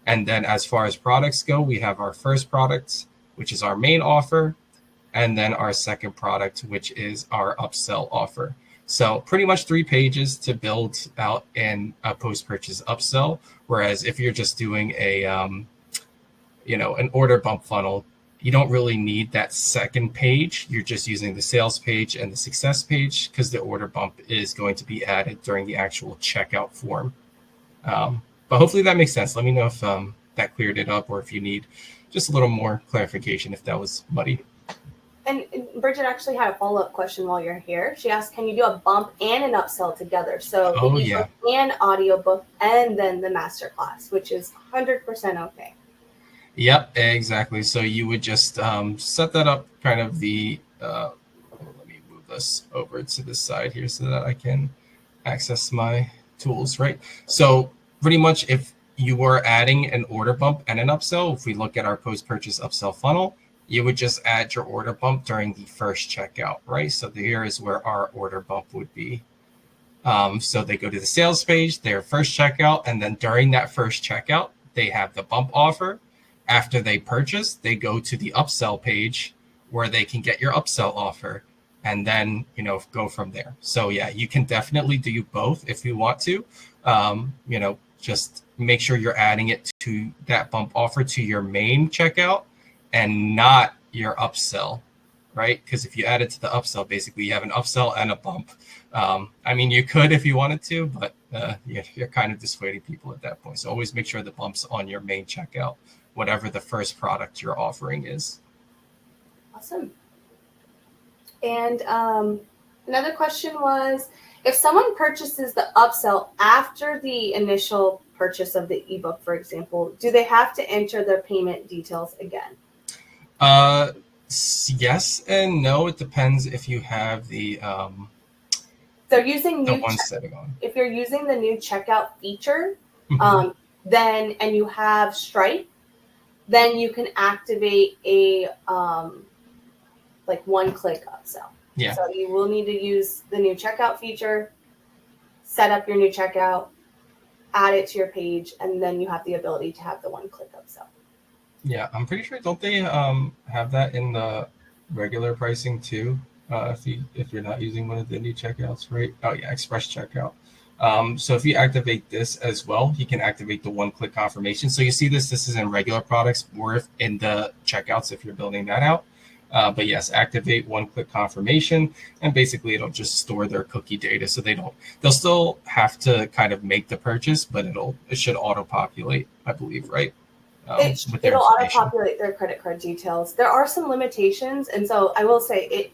And then as far as products go, we have our first product, which is our main offer, and then our second product, which is our upsell offer. So pretty much 3 pages to build out in a post-purchase upsell. Whereas if you're just doing an order bump funnel, you don't really need that second page. You're just using the sales page and the success page because the order bump is going to be added during the actual checkout form. But hopefully that makes sense. Let me know if that cleared it up or if you need just a little more clarification if that was muddy. And Bridget actually had a follow-up question while you're here. She asked, can you do a bump and an upsell together? So the ebook and audiobook and then the masterclass, which is 100% okay. Yep, exactly. So you would just set that up kind of let me move this over to the side here so that I can access my tools, right? So pretty much if you were adding an order bump and an upsell, if we look at our post-purchase upsell funnel, you would just add your order bump during the first checkout, right? So here is where our order bump would be. So they go to the sales page, their first checkout, and then during that first checkout, they have the bump offer. After they purchase, they go to the upsell page where they can get your upsell offer and then, go from there. So yeah, you can definitely do both if you want to. Just make sure you're adding it to that bump offer to your main checkout and not your upsell, right? Because if you add it to the upsell, basically you have an upsell and a bump. You could if you wanted to, but you're kind of dissuading people at that point. So always make sure the bump's on your main checkout, whatever the first product you're offering is. Awesome. And another question was, if someone purchases the upsell after the initial purchase of the ebook, for example, do they have to enter their payment details again? Yes and no. It depends if you have the they're using the one setting on. If you're using the new checkout feature, Mm-hmm. then and you have Stripe, then you can activate a one-click upsell. Yeah. So you will need to use the new checkout feature, set up your new checkout, add it to your page, and then you have the ability to have the one-click upsell. Yeah, I'm pretty sure. Don't they have that in the regular pricing too? If you're not using one of the new checkouts, right? Oh yeah, express checkout. So if you activate this as well, you can activate the one-click confirmation. So you see this is in regular products or if in the checkouts if you're building that out. But yes, activate one-click confirmation, and basically it'll just store their cookie data. So they'll still have to kind of make the purchase, but it should auto-populate, I believe, right? It'll auto-populate their credit card details. There are some limitations, and so I will say it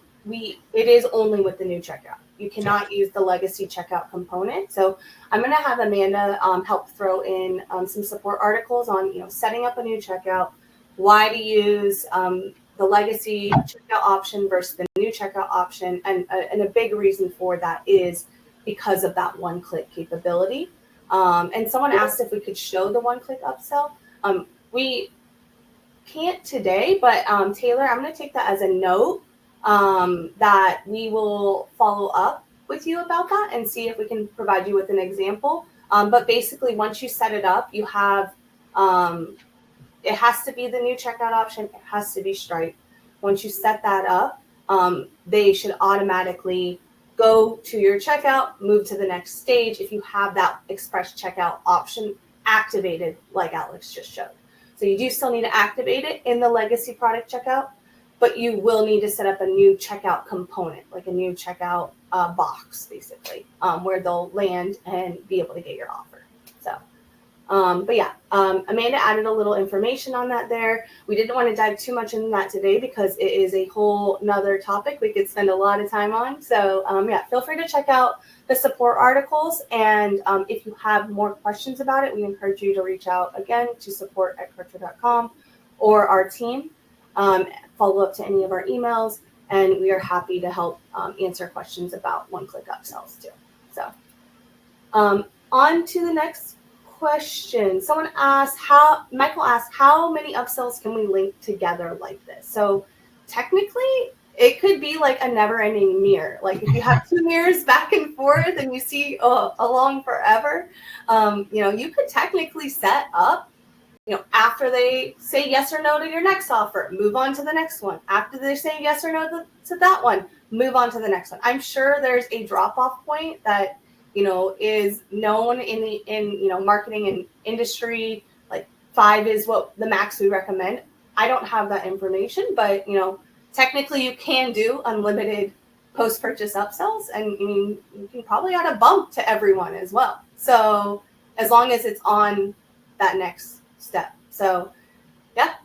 is only with the new checkout. You cannot use the legacy checkout component. So I'm going to have Amanda help throw in some support articles on setting up a new checkout, why to use the legacy checkout option versus the new checkout option, and a big reason for that is because of that one-click capability. And someone asked if we could show the one-click upsell. We can't today, but Taylor, I'm going to take that as a note that we will follow up with you about that and see if we can provide you with an example. But basically, once you set it up, you have it has to be the new checkout option. It has to be Stripe. Once you set that up, they should automatically go to your checkout, move to the next stage if you have that express checkout option activated like Alex just showed. So you do still need to activate it in the legacy product checkout, but you will need to set up a new checkout component, like a new checkout box, basically, where they'll land and be able to get your offer. So, but yeah, Amanda added a little information on that there. We didn't want to dive too much into that today because it is a whole nother topic we could spend a lot of time on. So yeah, feel free to check out the support articles. And if you have more questions about it, we encourage you to reach out again to support@kartra.com or our team. Follow up to any of our emails, and we are happy to help answer questions about one-click upsells too. So on to the next question. Michael asked, how many upsells can we link together like this? So technically, it could be like a never-ending mirror. Like if you have two mirrors back and forth and you see along forever, you could technically set up, after they say yes or no to your next offer, move on to the next one. After they say yes or no to that one, move on to the next one. I'm sure there's a drop-off point that is known in marketing and industry. Like 5 is what the max we recommend. I don't have that information, but technically you can do unlimited post-purchase upsells, and you can probably add a bump to everyone as well. So as long as it's on that next step. So yeah,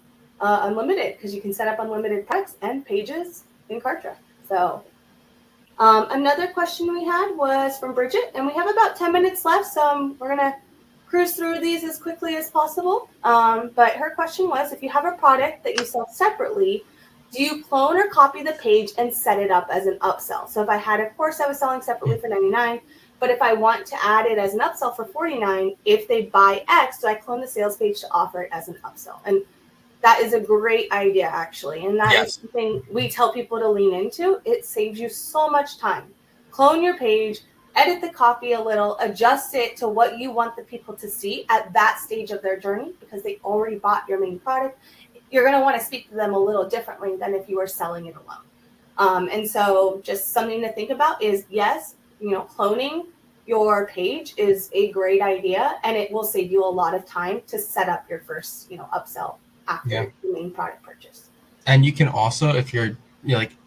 unlimited, because you can set up unlimited products and pages in Kartra. So another question we had was from Bridget, and we have about 10 minutes left, so we're going to cruise through these as quickly as possible. But her question was, if you have a product that you sell separately, do you clone or copy the page and set it up as an upsell? So if I had a course I was selling separately for $99, but if I want to add it as an upsell for $49, if they buy X, do I clone the sales page to offer it as an upsell? And that is a great idea, actually. And that is something we tell people to lean into. It saves you so much time. Clone your page, edit the copy a little, adjust it to what you want the people to see at that stage of their journey, because they already bought your main product. You're going to want to speak to them a little differently than if you were selling it alone. And so just something to think about is, yes, cloning your page is a great idea, and it will save you a lot of time to set up your first, upsell after the main product purchase. And you can also, if you're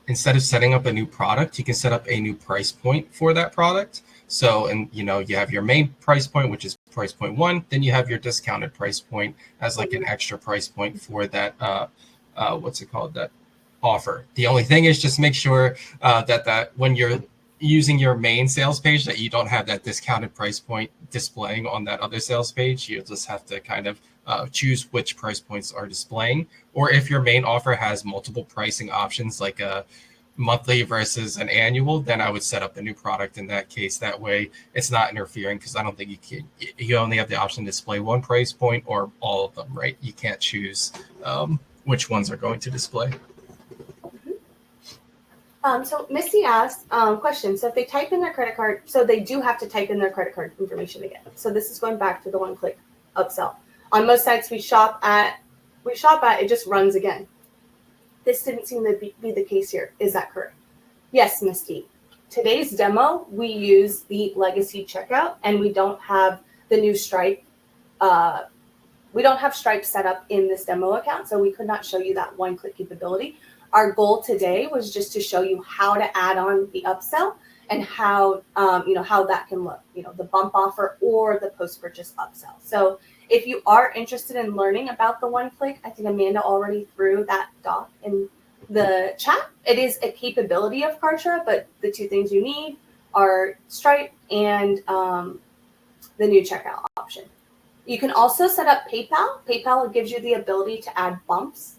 instead of setting up a new product, you can set up a new price point for that product. So, and you have your main price point, which is price point 1, then you have your discounted price point as like an extra price point for that that offer. The only thing is just make sure that when you're using your main sales page, that you don't have that discounted price point displaying on that other sales page. You'll just have to kind of choose which price points are displaying. Or if your main offer has multiple pricing options, like a monthly versus an annual, then I would set up a new product in that case. That way it's not interfering, because I don't think you only have the option to display one price point or all of them, right? You can't choose which ones are going to display. So Missy asked question. So if they type in their credit card, so they do have to type in their credit card information again. So this is going back to the one-click upsell. On most sites we shop at, it just runs again. This didn't seem to be the case here. Is that correct? Yes, Misty. Today's demo, we use the legacy checkout, and we don't have the new Stripe. We don't have Stripe set up in this demo account, so we could not show you that one-click capability. Our goal today was just to show you how to add on the upsell and how how that can look, the bump offer or the post-purchase upsell. So if you are interested in learning about the one-click, I think Amanda already threw that doc in the chat. It is a capability of Kartra, but the two things you need are Stripe and the new checkout option. You can also set up PayPal. PayPal gives you the ability to add bumps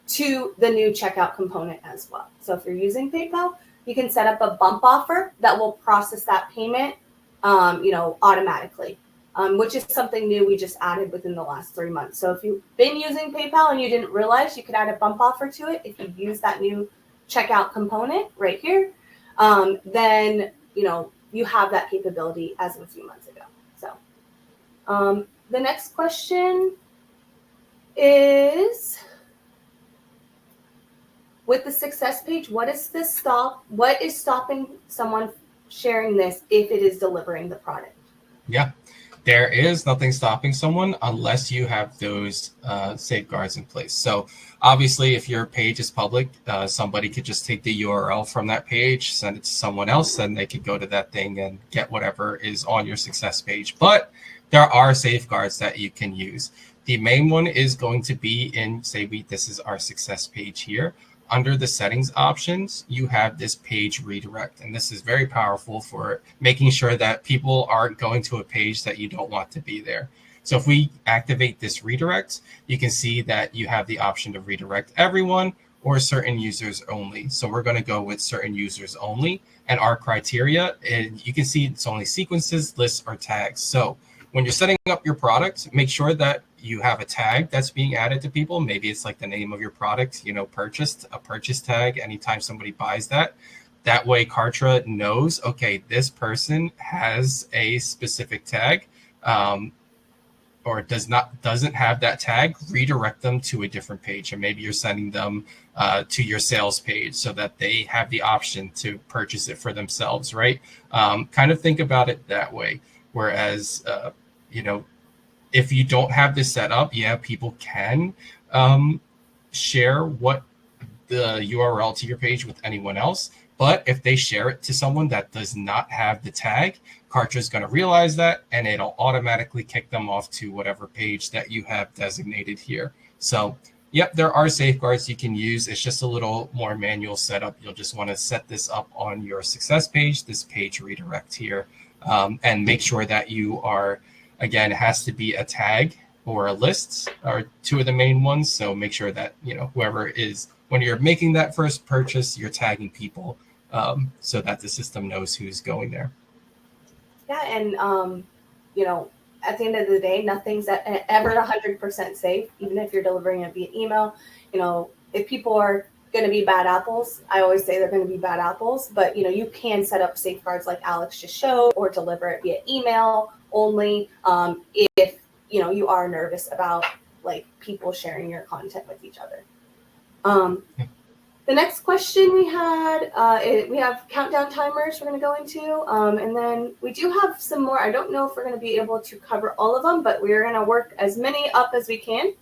to the new checkout component as well. So if you're using PayPal, you can set up a bump offer that will process that payment, automatically, which is something new we just added within the last 3 months. So if you've been using PayPal and you didn't realize you could add a bump offer to it, if you use that new checkout component right here, then you have that capability as of a few months ago. So the next question is, with the success page, what is stopping someone sharing this if it is delivering the product? Yeah, there is nothing stopping someone unless you have those safeguards in place. So obviously, if your page is public, somebody could just take the URL from that page, send it to someone else, and they could go to that thing and get whatever is on your success page. But there are safeguards that you can use. The main one is going to be in, this is our success page here. Under the settings options, you have this page redirect, and this is very powerful for making sure that people aren't going to a page that you don't want to be there. So if we activate this redirect, you can see that you have the option to redirect everyone or certain users only. So we're going to go with certain users only, and our criteria, and you can see it's only sequences, lists, or tags. So when you're setting up your product, make sure that you have a tag that's being added to people. Maybe it's like the name of your product, purchased, a purchase tag anytime somebody buys that. That way Kartra knows, okay, this person has a specific tag, or doesn't have that tag, redirect them to a different page. And maybe you're sending them to your sales page so that they have the option to purchase it for themselves, right? Kind of think about it that way. Whereas, if you don't have this set up, people can share what the URL to your page with anyone else. But if they share it to someone that does not have the tag, Kartra is going to realize that, and it'll automatically kick them off to whatever page that you have designated here. So Yep, there are safeguards you can use. It's just a little more manual setup. You'll just want to set this up on your success page, this page redirect here, and make sure that you are, again, it has to be a tag or a list are two of the main ones. So make sure that, whoever is, when you're making that first purchase, you're tagging people so that the system knows who's going there. Yeah, and at the end of the day, nothing's ever 100% safe, even if you're delivering it via email. If people are going to be bad apples, I always say they're going to be bad apples, but you can set up safeguards like Alex just showed, or deliver it via email only if you are nervous about like people sharing your content with each other. The next question we had, we have countdown timers we're going to go into, and then we do have some more. I don't know if we're going to be able to cover all of them, but we're going to work as many up as we can.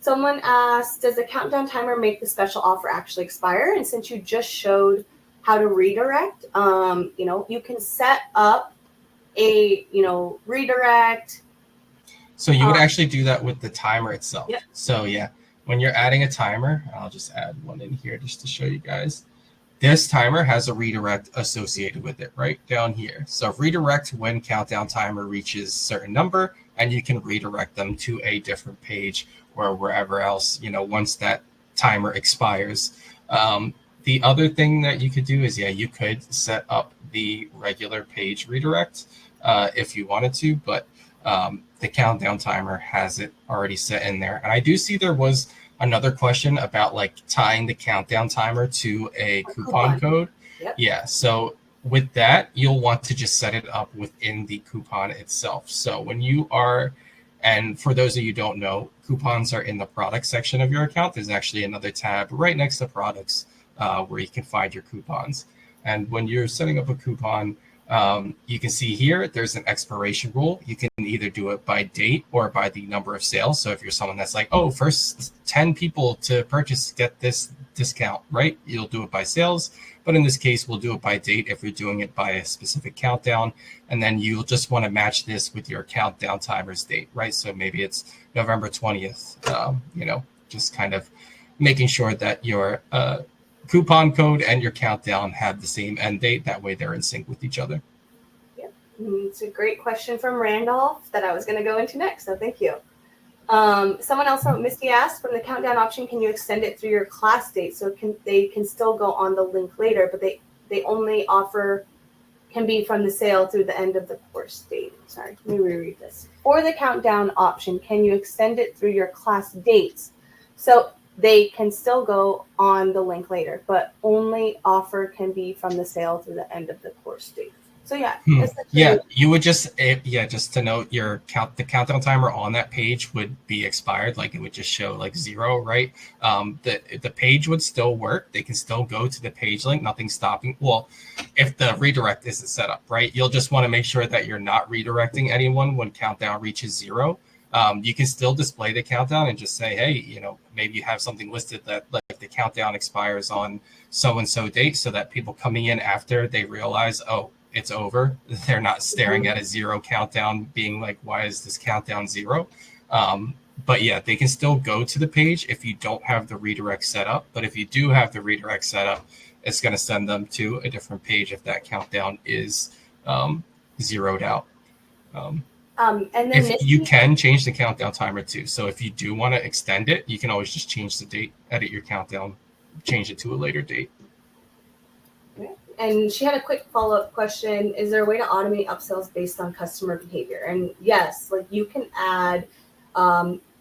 Someone asked, does the countdown timer make the special offer actually expire? And since you just showed how to redirect, you can set up a, redirect. So you would actually do that with the timer itself. Yep. So yeah. When you're adding a timer, I'll just add one in here just to show you guys. This timer has a redirect associated with it right down here. So redirect when countdown timer reaches certain number, and you can redirect them to a different page or wherever else, once that timer expires. The other thing that you could do is, you could set up the regular page redirect if you wanted to, but the countdown timer has it already set in there. And I do see there was another question about like tying the countdown timer to a coupon code. Yep. Yeah. So with that, you'll want to just set it up within the coupon itself. So when you are, and for those of you who don't know, coupons are in the product section of your account. There's actually another tab right next to products where you can find your coupons. And when you're setting up a coupon, you can see here, there's an expiration rule. You can either do it by date or by the number of sales. So if you're someone that's like, oh, first 10 people to purchase get this discount, right? You'll do it by sales. But in this case, we'll do it by date if you're doing it by a specific countdown. And then you'll just want to match this with your countdown timer's date, right? So maybe it's November 20th, just kind of making sure that your coupon code and your countdown have the same end date. That way they're in sync with each other. Yeah, it's a great question from Randolph that I was going to go into next. So thank you. Someone else, Misty asked, from the countdown option, can you extend it through your class date so they can still go on the link later, but they only offer can be from the sale through the end of the course date. Sorry, let me reread this. For the countdown option, can you extend it through your class dates so they can still go on the link later, but only offer can be from the sale through the end of the course date? So you would just to note the countdown timer on that page would be expired. Like it would just show like 0, right? The page would still work. They can still go to the page link. Nothing's stopping. Well, if the redirect isn't set up, right? You'll just want to make sure that you're not redirecting anyone when countdown reaches 0. You can still display the countdown and just say, hey, maybe you have something listed that like the countdown expires on so-and-so date, so that people coming in after, they realize, oh, it's over. They're not staring at a 0 countdown being like, why is this countdown 0? But yeah, they can still go to the page if you don't have the redirect set up. But if you do have the redirect set up, it's going to send them to a different page if that countdown is zeroed out. And then you can change the countdown timer too. So if you do want to extend it, you can always just change the date, edit your countdown, change it to a later date. And she had a quick follow-up question. Is there a way to automate upsells based on customer behavior? And yes, like you can add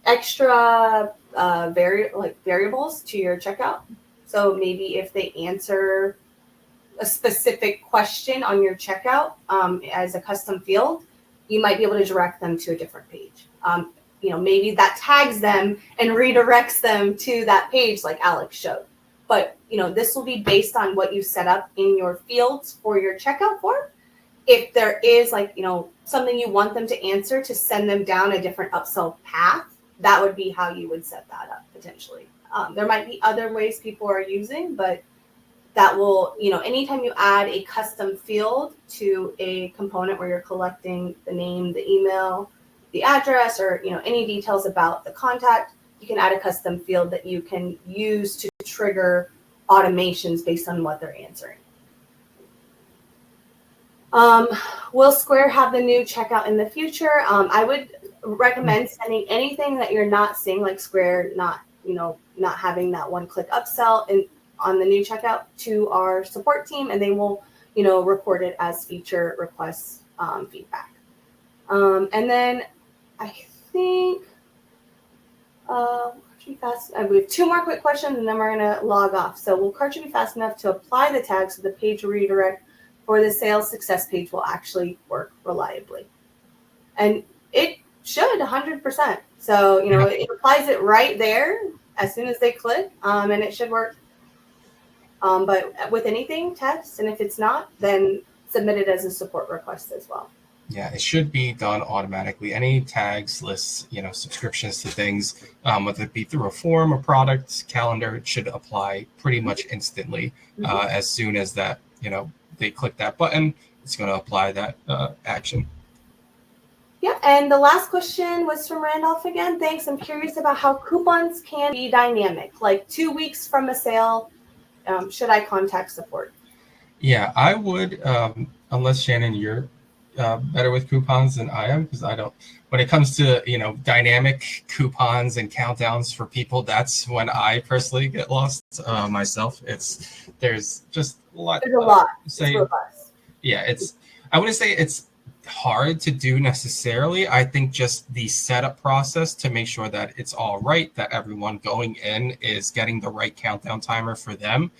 extra variables to your checkout. So maybe if they answer a specific question on your checkout as a custom field, you might be able to direct them to a different page. Maybe that tags them and redirects them to that page like Alex showed. But, this will be based on what you set up in your fields for your checkout form. If there is something you want them to answer to send them down a different upsell path, that would be how you would set that up potentially. There might be other ways people are using, but that will, anytime you add a custom field to a component where you're collecting the name, the email, the address, or, any details about the contact, you can add a custom field that you can use to trigger automations based on what they're answering. Will Square have the new checkout in the future? I would recommend sending anything that you're not seeing, like Square not having that one-click upsell on the new checkout, to our support team, and they will, record it as feature requests feedback. And then I think we have 2 more quick questions, and then we're going to log off. So will Kartra be fast enough to apply the tags so the page redirect for the sales success page will actually work reliably? And it should 100%. So, it applies it right there as soon as they click, and it should work. But with anything, test, and if it's not, then submit it as a support request as well. Yeah, it should be done automatically. Any tags, lists, subscriptions to things, whether it be through a form, a product, calendar, it should apply pretty much instantly. As soon as that, they click that button, it's going to apply that action. Yeah, and the last question was from Randolph again. Thanks. I'm curious about how coupons can be dynamic, like 2 weeks from a sale. Should I contact support? Yeah, I would, unless Shannon, you're better with coupons than I am, because I don't. When it comes to dynamic coupons and countdowns for people, that's when I personally get lost myself. There's just a lot. There's a lot. I wouldn't say it's hard to do necessarily. I think just the setup process to make sure that it's all right, that everyone going in is getting the right countdown timer for them,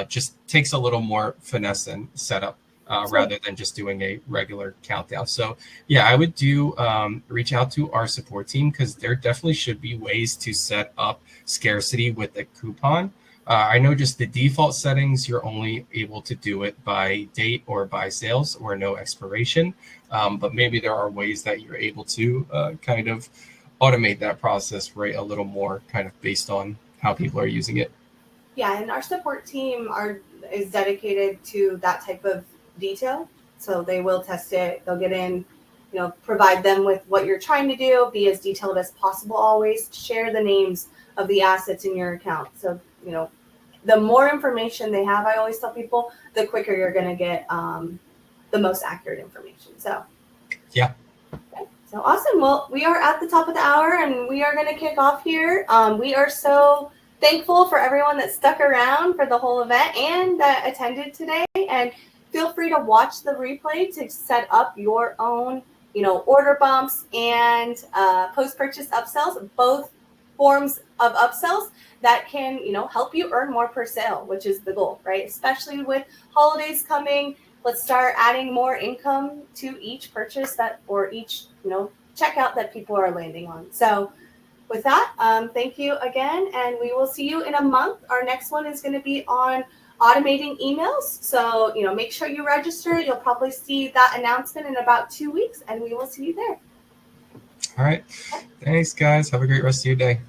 just takes a little more finesse and setup rather than just doing a regular countdown. So yeah, I would reach out to our support team, because there definitely should be ways to set up scarcity with a coupon. I know just the default settings, you're only able to do it by date or by sales or no expiration. But maybe there are ways that you're able to kind of automate that process, right, a little more kind of based on how people are using it. Yeah, and our support team is dedicated to that type of detail. So they will test it. They'll get in, provide them with what you're trying to do, be as detailed as possible always. Share the names of the assets in your account. So, the more information they have, I always tell people, the quicker you're going to get the most accurate information. So, yeah. Okay. So awesome. Well, we are at the top of the hour, and we are going to kick off here. We are so thankful for everyone that stuck around for the whole event and that attended today. And feel free to watch the replay to set up your own, order bumps and post-purchase upsells, both forms of upsells that can, help you earn more per sale, which is the goal, right? Especially with holidays coming, let's start adding more income to each purchase or each, checkout that people are landing on. So with that, thank you again, and we will see you in a month. Our next one is going to be on automating emails. So, make sure you register. You'll probably see that announcement in about 2 weeks, and we will see you there. All right. Thanks, guys. Have a great rest of your day.